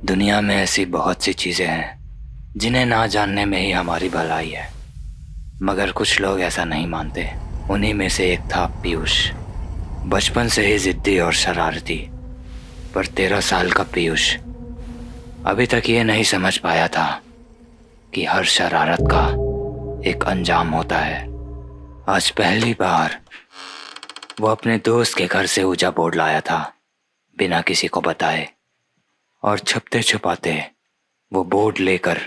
दुनिया में ऐसी बहुत सी चीज़ें हैं जिन्हें ना जानने में ही हमारी भलाई है, मगर कुछ लोग ऐसा नहीं मानते। उन्हीं में से एक था पीयूष। बचपन से ही जिद्दी और शरारती, पर 13 साल का पीयूष अभी तक ये नहीं समझ पाया था कि हर शरारत का एक अंजाम होता है। आज पहली बार वो अपने दोस्त के घर से ऊंचा बोर्ड लाया था, बिना किसी को बताए, और छुपते छुपाते वो बोर्ड लेकर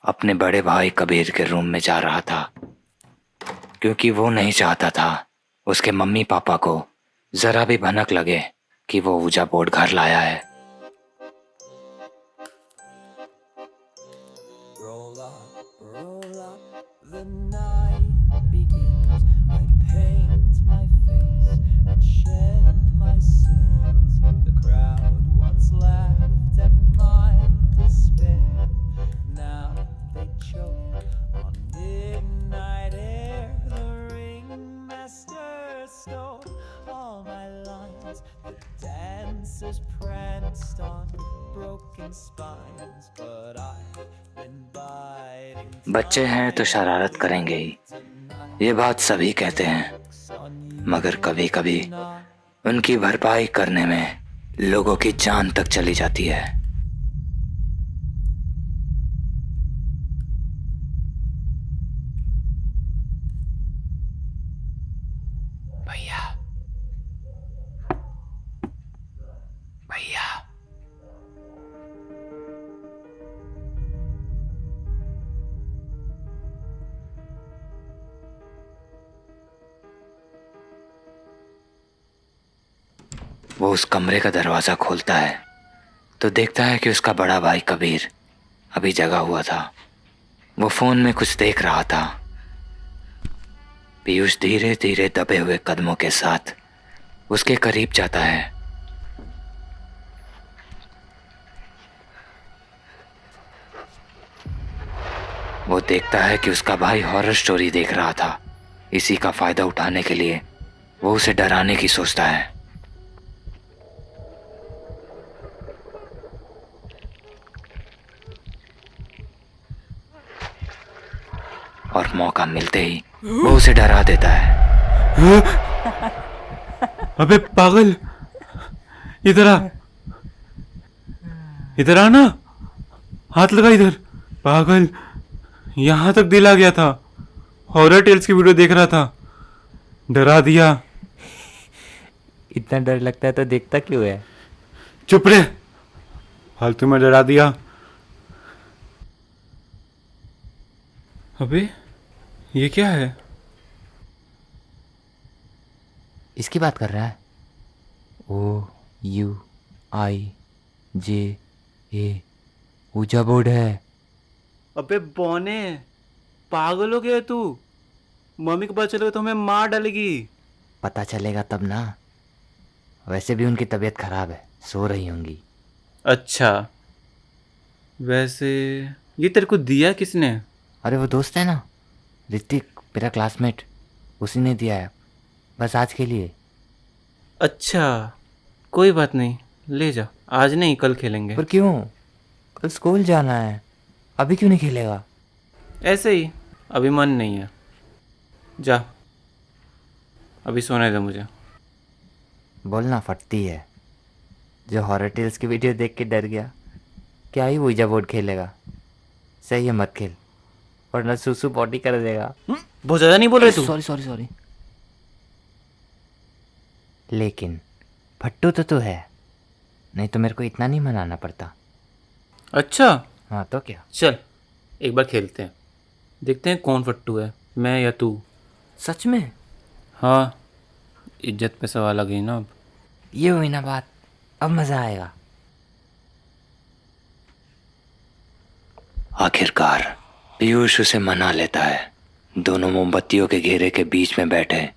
अपने बड़े भाई कबीर के रूम में जा रहा था, क्योंकि वो नहीं चाहता था उसके मम्मी पापा को ज़रा भी भनक लगे कि वो ऊंचा बोर्ड घर लाया है। The night begins. I paint my face and shed my sins. The crowd once laughed at my despair. Now they choke on midnight air. The ringmaster stole all my lines. The dancers pranced on broken spines, but I've been biting. बच्चे हैं तो शरारत करेंगे ही, ये बात सभी कहते हैं, मगर कभी कभी उनकी भरपाई करने में लोगों की जान तक चली जाती है। भैया, भैया, वो उस कमरे का दरवाज़ा खोलता है तो देखता है कि उसका बड़ा भाई कबीर अभी जगा हुआ था। वो फ़ोन में कुछ देख रहा था। पीयूष धीरे धीरे दबे हुए कदमों के साथ उसके करीब जाता है। वो देखता है कि उसका भाई हॉरर स्टोरी देख रहा था। इसी का फ़ायदा उठाने के लिए वो उसे डराने की सोचता है। और मौका मिलते ही वो उसे डरा देता है। अबे पागल, इधर आ, इधर आ ना, हाथ लगा इधर। पागल, यहाँ तक दिल आ गया था। हॉरर टेल्स की वीडियो देख रहा था, डरा दिया। इतना डर लगता है तो देखता क्यों है? चुप रहे, फालतू में डरा दिया। अबे ये क्या है? इसकी बात कर रहा है? OUIJA, ऊंचा बोर्ड है। अबे बौने, पागल हो गया तू? मम्मी को पता चलेगा तो हमें मार डालेगी। पता चलेगा तब ना। वैसे भी उनकी तबीयत खराब है, सो रही होंगी। अच्छा, वैसे ये तेरे को दिया किसने? अरे वो दोस्त है ना, ऋतिक, मेरा क्लासमेट, उसी ने दिया है, बस आज के लिए। अच्छा, कोई बात नहीं, ले जा। आज नहीं, कल खेलेंगे। पर क्यों? कल स्कूल जाना है, अभी क्यों नहीं खेलेगा? ऐसे ही, अभी मन नहीं है। जा, अभी सोने दे मुझे। बोलना फटती है। जो हॉरर टेल्स की वीडियो देख के डर गया, क्या ही ऊंचा बोर्ड खेलेगा? सही है, मत खेल, वरना सुसु पॉटी कर देगा। बहुत ज़्यादा नहीं बोल रहे तू? सॉरी। लेकिन फट्टू तो तू है, नहीं तो मेरे को इतना नहीं मनाना पड़ता। अच्छा, हाँ तो क्या? चल एक बार खेलते हैं, देखते हैं कौन फट्टू है, मैं या तू। सच में? हाँ, इज्जत पे सवाल आ गई ना अब। ये हुई ना बात, अब मज़ा आएगा। आखिरकार पीयूष उसे मना लेता है। दोनों मोमबत्तियों के घेरे के बीच में बैठे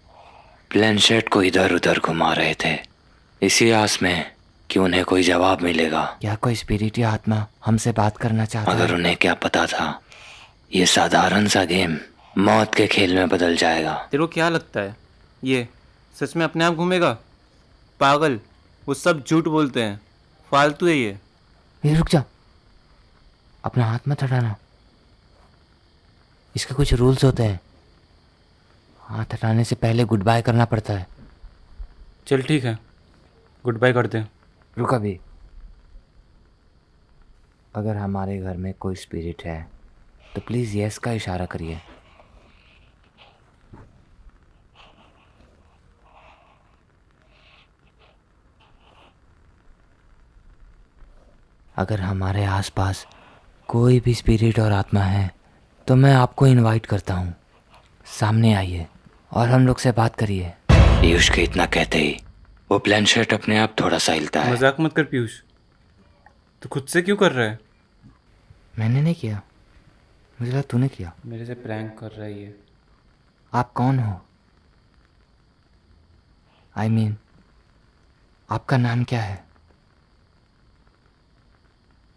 प्लेनशेट को इधर उधर घुमा रहे थे, इसी आस में कि उन्हें कोई जवाब मिलेगा। क्या कोई स्पिरिट या आत्मा हमसे बात करना चाहता मगर है? उन्हें क्या पता था, ये साधारण सा गेम मौत के खेल में बदल जाएगा। तेरे को क्या लगता है ये सच में अपने आप घूमेगा? पागल, वो सब झूठ बोलते हैं, फालतू है ये। ये रुक जा, अपना हाथ मत हटाना, इसके कुछ रूल्स होते हैं। हाथ हटाने से पहले गुड बाय करना पड़ता है। चल ठीक है, गुड बाय करते हैं। रुक अभी, अगर हमारे घर में कोई स्पिरिट है तो प्लीज़ यस का इशारा करिए। अगर हमारे आसपास कोई भी स्पिरिट और आत्मा है तो मैं आपको इनवाइट करता हूँ, सामने आइए और हम लोग से बात करिए। पीयूष के इतना कहते ही वो प्लेनशर्ट अपने आप थोड़ा सा हिलता है। मजाक मत कर पीयूष, तू खुद से क्यों कर रहा है? मैंने नहीं किया, मुझे लगा तूने किया। मेरे से प्रैंक कर रहा है ये। आप कौन हो? I mean, आपका नाम क्या है?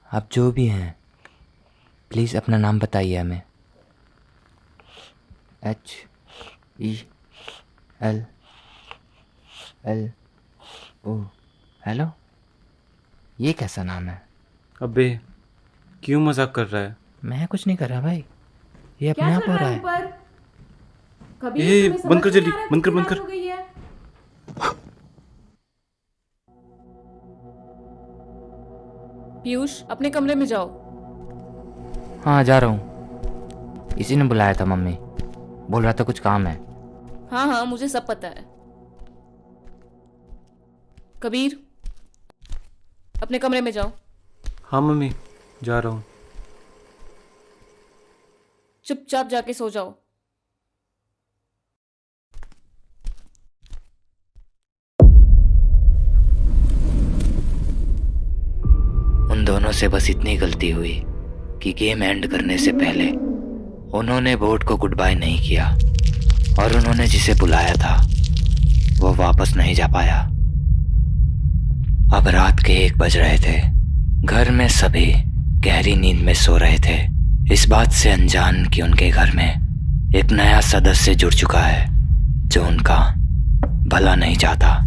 आप जो भी हैं प्लीज़ अपना नाम बताइए हमें। HELLO। हेलो, ये कैसा नाम है? अबे क्यों मजाक कर रहा है? मैं कुछ नहीं कर रहा भाई, ये अपने क्या आप चल हो रहा रहा है है। ऊपर? कभी ए, तुम्हें बंद कर समझ जल्दी, नहीं आ रहा बंद कर, कितनी बंद कर। रात हो गई है? पीयूष, अपने कमरे में जाओ। हाँ जा रहा हूँ, इसी ने बुलाया था, मम्मी बोल रहा था कुछ काम है। हाँ हाँ, मुझे सब पता है। कबीर, अपने कमरे में जाओ। हाँ मम्मी, जा रहा हूँ। चुपचाप जाके सो जाओ। उन दोनों से बस इतनी गलती हुई कि गेम एंड करने से पहले उन्होंने बोर्ड को गुड बाय नहीं किया और उन्होंने जिसे बुलाया था वो वापस नहीं जा पाया। अब रात के 1 बज रहे थे। घर में सभी गहरी नींद में सो रहे थे, इस बात से अनजान कि उनके घर में एक नया सदस्य जुड़ चुका है जो उनका भला नहीं चाहता।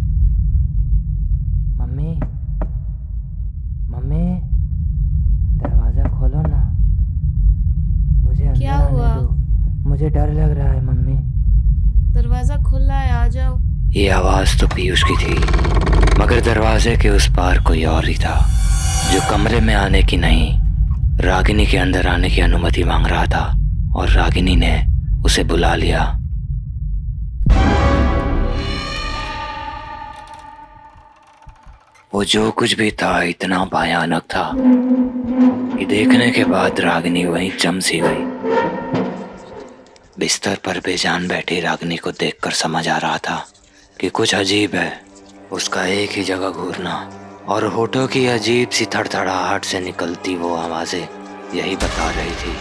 मम्मी, मम्मी, दरवाजा खोलो ना, मुझे अंदर क्या आने हुआ? दो, मुझे डर लग रहा है। मम्मी, दरवाजा खुला है, आ जाओ। ये आवाज तो पीयूष की थी, मगर दरवाजे के उस पार कोई और ही था जो कमरे में आने की नहीं, रागिनी के अंदर आने की अनुमति मांग रहा था और रागिनी ने उसे बुला लिया। वो जो कुछ भी था इतना भयानक था कि देखने के बाद रागिनी वहीं जम सी गई। बिस्तर पर बेजान बैठी रागिनी को देखकर समझ आ रहा था कि कुछ अजीब है। उसका एक ही जगह घूरना और होठों की अजीब सी थड़थड़ाहट से निकलती वो आवाजें यही बता रही थी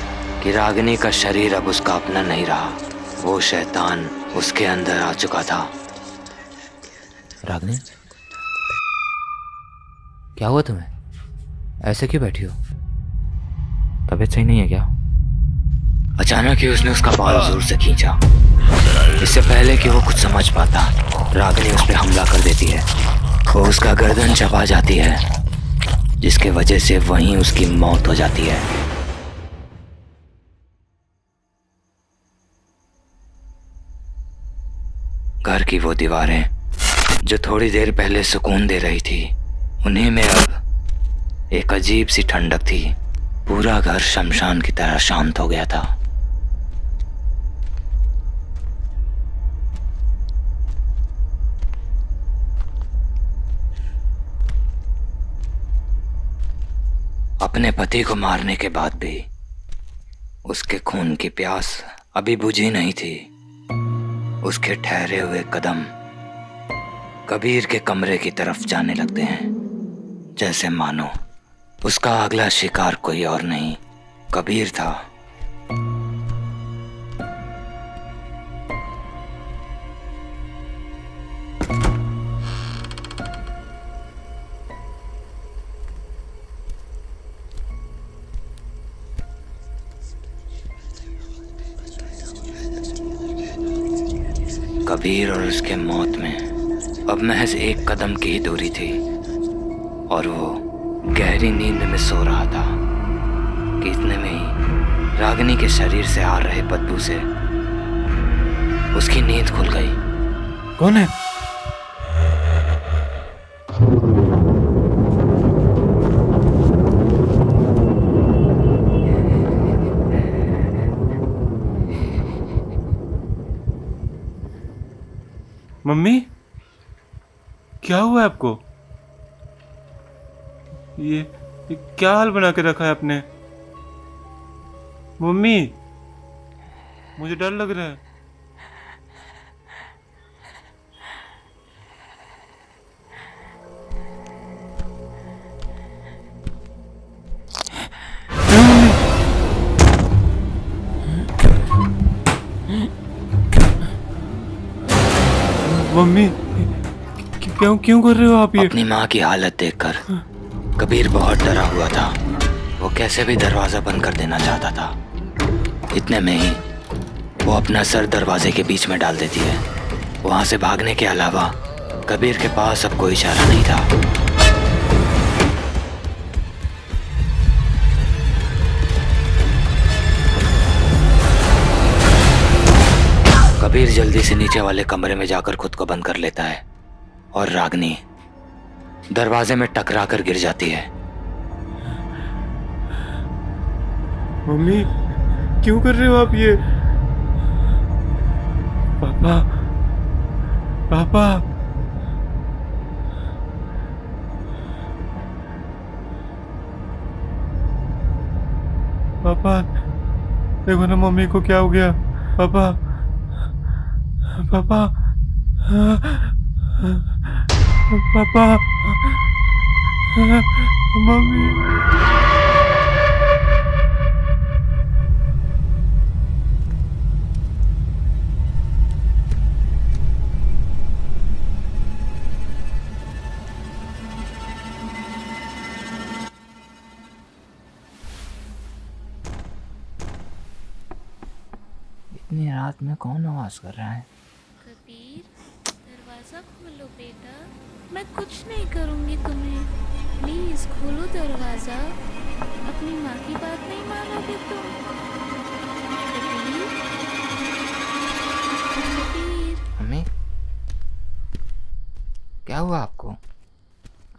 कि रागिनी का शरीर अब उसका अपना नहीं रहा, वो शैतान उसके अंदर आ चुका था। रागिनी, क्या हुआ तुम्हें? ऐसे क्यों बैठी हो? तबीयत सही नहीं है क्या? अचानक ही उसने उसका बाल जोर से खींचा। इससे पहले कि वो कुछ समझ पाता, रागिनी उस पर हमला कर देती है। वो उसका गर्दन चबा जाती है, जिसके वजह से वहीं उसकी मौत हो जाती है। घर की वो दीवारें जो थोड़ी देर पहले सुकून दे रही थी, उन्हीं में अब एक अजीब सी ठंडक थी। पूरा घर शमशान की तरह शांत हो गया था। अपने पति को मारने के बाद भी उसके खून की प्यास अभी बुझी नहीं थी। उसके ठहरे हुए कदम कबीर के कमरे की तरफ जाने लगते हैं, जैसे मानो उसका अगला शिकार कोई और नहीं, कबीर था। कबीर और उसके मौत में अब महज 1 कदम की ही दूरी थी और वो गहरी नींद में सो रहा था कि इतने में ही रागिनी के शरीर से आ रहे बदबू से उसकी नींद खुल गई। कौन है? मम्मी, क्या हुआ है आपको? ये क्या हाल बना के रखा है आपने? मम्मी, मुझे डर लग रहा है। मम्मी, क्यों क्यों कर रहे हो आप ये? अपनी माँ की हालत देखकर कबीर बहुत डरा हुआ था। वो कैसे भी दरवाजा बंद कर देना चाहता था। इतने में ही वो अपना सर दरवाजे के बीच में डाल देती है। वहां से भागने के अलावा कबीर के पास अब कोई इशारा नहीं था। कबीर जल्दी से नीचे वाले कमरे में जाकर खुद को बंद कर लेता है और रागिनी दरवाजे में टकरा कर गिर जाती है। मम्मी, क्यों कर रहे हो आप ये? पापा, पापा, पापा, देखो ना मम्मी को क्या हो गया। पापा, पापा, पापा, मम्मी। इतनी रात में कौन आवाज कर रहा है? कबीर, दरवाजा खोलो बेटा। मैं कुछ नहीं करूंगी तुम्हें। प्लीज खोलो दरवाजा। अपनी माँ की बात नहीं मानोगे तुम? कबीर, कबीर। मम्मी, क्या हुआ आपको?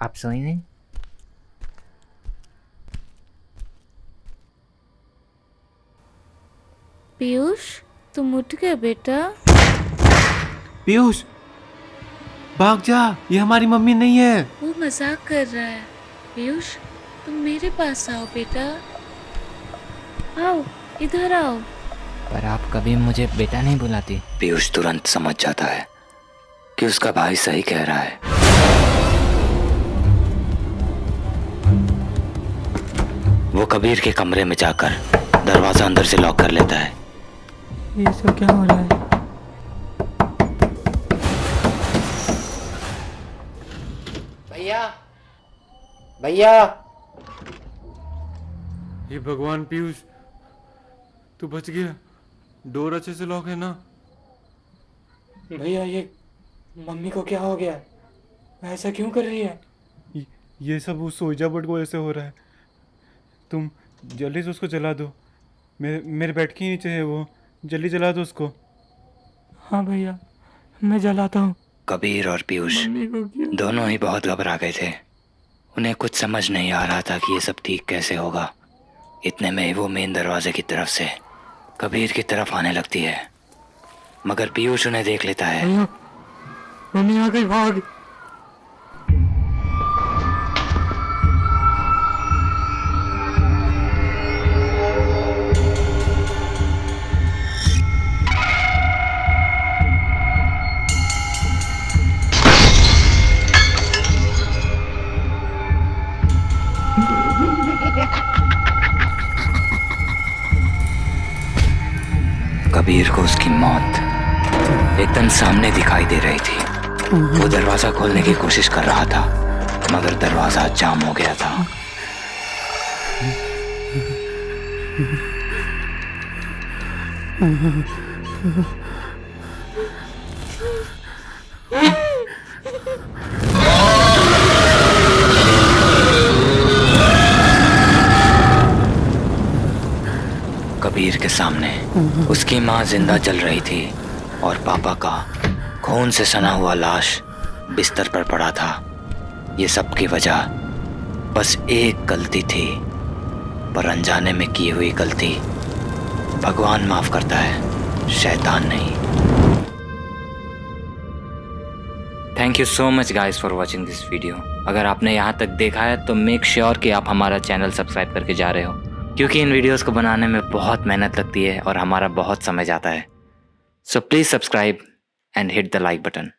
आप सोई नहीं? पीयूष, तुम उठ गए बेटा? पीयूष, भाग जा, ये हमारी मम्मी नहीं है। वो मजाक कर रहा है। पीयूष, तुम मेरे पास आओ बेटा। आओ, इधर आओ। पर आप कभी मुझे बेटा नहीं बुलाती। पीयूष तुरंत समझ जाता है कि उसका भाई सही कह रहा है। वो कबीर के कमरे में जाकर दरवाजा अंदर से लॉक कर लेता है। ये सब क्या हो रहा है? भैया, भैया। हे भगवान पीयूष, तू बच गया। डोर अच्छे से लॉक है ना? भैया, ये मम्मी को क्या हो गया? ऐसा क्यों कर रही है? ये सब उस सोजा बोर्ड की वजह से हो रहा है। तुम जल्दी से उसको जला दो। मेरे बेड के नीचे है वो, जल्दी जला दो उसको। हाँ भैया, मैं जलाता हूँ। कबीर और पीयूष दोनों ही बहुत घबरा गए थे। उन्हें कुछ समझ नहीं आ रहा था कि ये सब ठीक कैसे होगा। इतने में ही वो मेन दरवाजे की तरफ से कबीर की तरफ आने लगती है, मगर पीयूष उन्हें देख लेता है। भैया, मम्मी आ गई, भाग। कबीर को उसकी मौत एकदम सामने दिखाई दे रही थी। वो दरवाजा खोलने की कोशिश कर रहा था, मगर दरवाजा जाम हो गया था। सामने उसकी माँ जिंदा जल रही थी और पापा का खून से सना हुआ लाश बिस्तर पर पड़ा था। ये सब की वजह बस एक गलती थी, पर अनजाने में की हुई गलती भगवान माफ करता है, शैतान नहीं। Thank you so much guys for watching this video. अगर आपने यहाँ तक देखा है तो मेक श्योर कि आप हमारा चैनल सब्सक्राइब करके जा रहे हो, क्योंकि इन वीडियोस को बनाने में बहुत मेहनत लगती है और हमारा बहुत समय जाता है। So please subscribe and hit the like button.